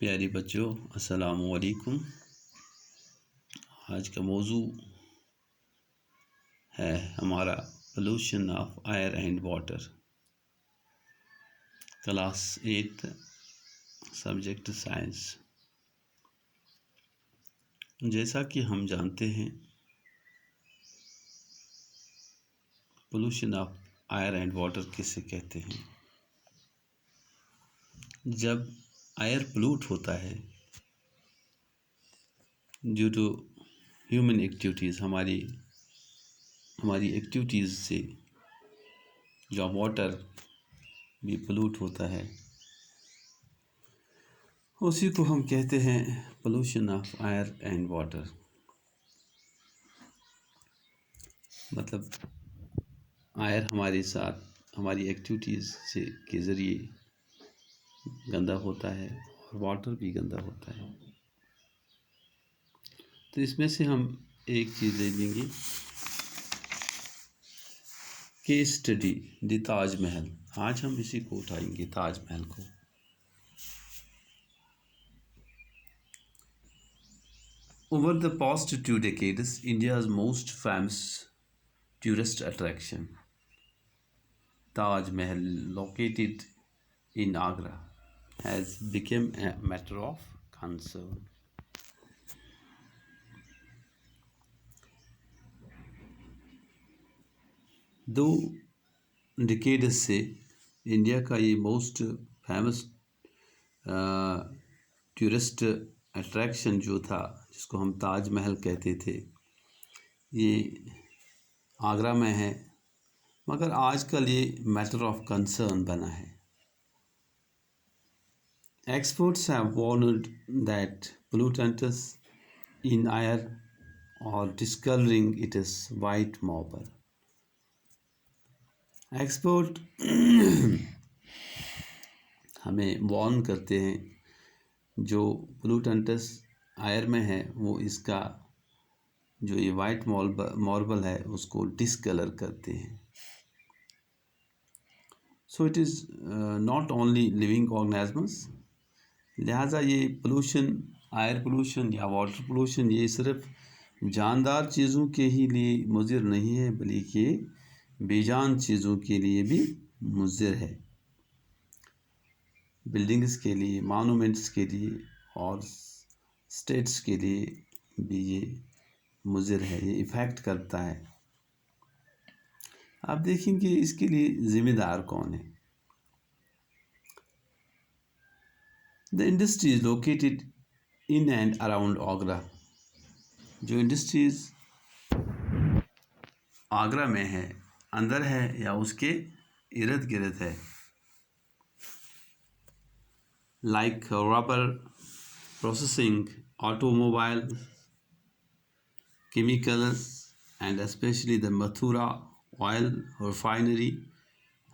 प्यारे बच्चों, अस्सलामु अलैकुम। आज का मौजू है हमारा pollution of air and water, class 8, subject science. जैसा कि हम जानते हैं, pollution of air and water किसे कहते हैं। जब एयर पोल्यूट होता है ड्यू टू ह्यूमन एक्टिविटीज़, हमारी एक्टिविटीज़ से जो वाटर भी पोल्यूट होता है, उसी को हम कहते हैं pollution of air and water. मतलब एयर हमारे साथ हमारी एक्टिविटीज़ से के ज़रिए गंदा होता है और वाटर भी गंदा होता है। तो इसमें से हम एक चीज़ ले लेंगे, केस स्टडी द ताजमहल। आज हम इसी को उठाएंगे, ताजमहल को। Over the past 2 decades, India's most famous tourist attraction, Taj Mahal, located in Agra, has become a matter of concern. दो डिकेड्स से इंडिया का ये मोस्ट फेमस टूरिस्ट अट्रैक्शन जो था, जिसको हम ताजमहल कहते थे, ये आगरा में है। मगर आजकल ये मैटर ऑफ कंसर्न बना है। Experts have warned that pollutants in air or discoloring it as white marble. Expert हमें वार्न करते हैं, जो पोल्यूटेंट्स एयर में है वो इसका जो ये वाइट मार्बल है उसको डिसकलर करते हैं। So it is not only living organisms. लिहाजा ये पोल्यूशन, एयर पोल्यूशन या वाटर पोल्यूशन, ये सिर्फ जानदार चीज़ों के ही लिए मुज़िर नहीं है, बल्कि ये बेजान चीज़ों के लिए भी मुज़िर है। बिल्डिंग्स के लिए, मॉन्यूमेंट्स के लिए और स्टेट्स के लिए भी ये मुज़िर है, ये इफ़ेक्ट करता है। आप देखेंगे इसके लिए ज़िम्मेदार कौन है। The industries located in and around Agra, जो इंडस्ट्रीज़ आगरा में है, अंदर है या उसके इर्द गिर्द है, like rubber processing, automobile, chemicals, and especially the Mathura oil refinery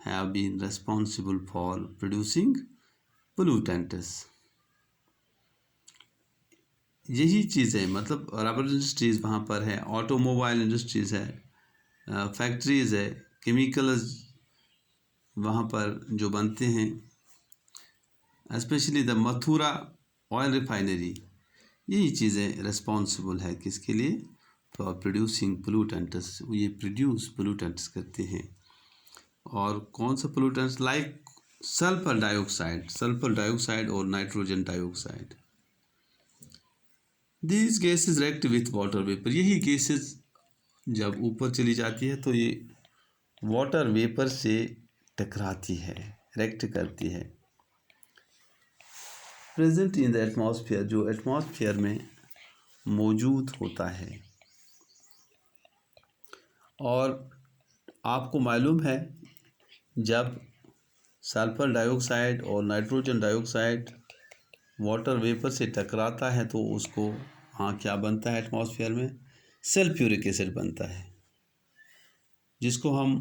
have been responsible for producing pollutants. यही चीज़ें, मतलब रबर इंडस्ट्रीज़ वहाँ पर है, ऑटोमोबाइल इंडस्ट्रीज़ है, फैक्ट्रीज़ है, केमिकल्स वहाँ पर जो बनते हैं, specially the Mathura oil refinery, यही चीज़ें रिस्पॉन्सिबल है किसके लिए, फॉर प्रोड्यूसिंग पोल्यूटेंट्स। ये प्रोड्यूस पोल्यूटेंट्स करते हैं। और कौन सा पोल्यूटेंट्स, लाइक सल्फर डाइऑक्साइड और nitrogen dioxide. These gases react with water vapour. यही गैसेज जब ऊपर चली जाती है तो ये वाटर वेपर से टकराती है, रिएक्ट करती है। प्रेजेंट इन द एटमॉस्फेयर, जो एटमॉस्फेयर में मौजूद होता है। और आपको मालूम है, जब सल्फर डाइऑक्साइड और नाइट्रोजन डाइऑक्साइड वाटर वेपर से टकराता है तो उसको क्या बनता है एटमॉस्फेयर में, सल्फ्यूरिक एसिड बनता है, जिसको हम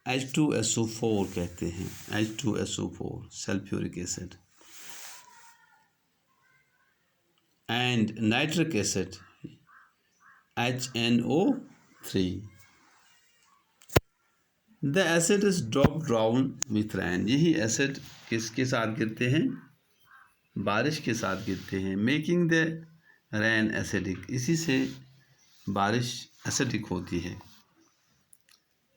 H2SO4 कहते हैं। H2SO4 sulphuric acid, and nitric acid HNO3। The acid is drop down with rain. यही एसिड किसके साथ गिरते हैं, बारिश के साथ गिरते हैं। मेकिंग द रेन एसिडिक, इसी से बारिश एसिडिक होती है।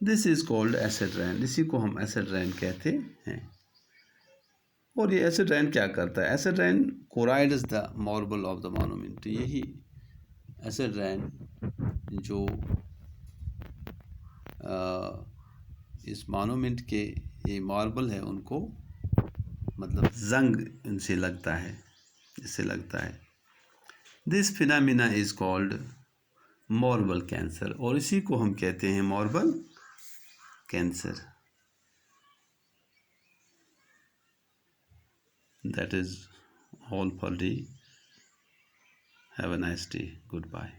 This is called acid rain, इसी को हम एसिड रेन कहते हैं। और ये एसिड रेन क्या करता है? Acid rain corrodes the marble of the monument, यही एसिड रेन जो इस मॉन्यूमेंट के ये मार्बल है उनको मतलब जंग इनसे लगता है, इससे लगता है। This phenomena is called marble cancer, और इसी को हम कहते हैं marble cancer. That is all for the. Have a nice day. Goodbye.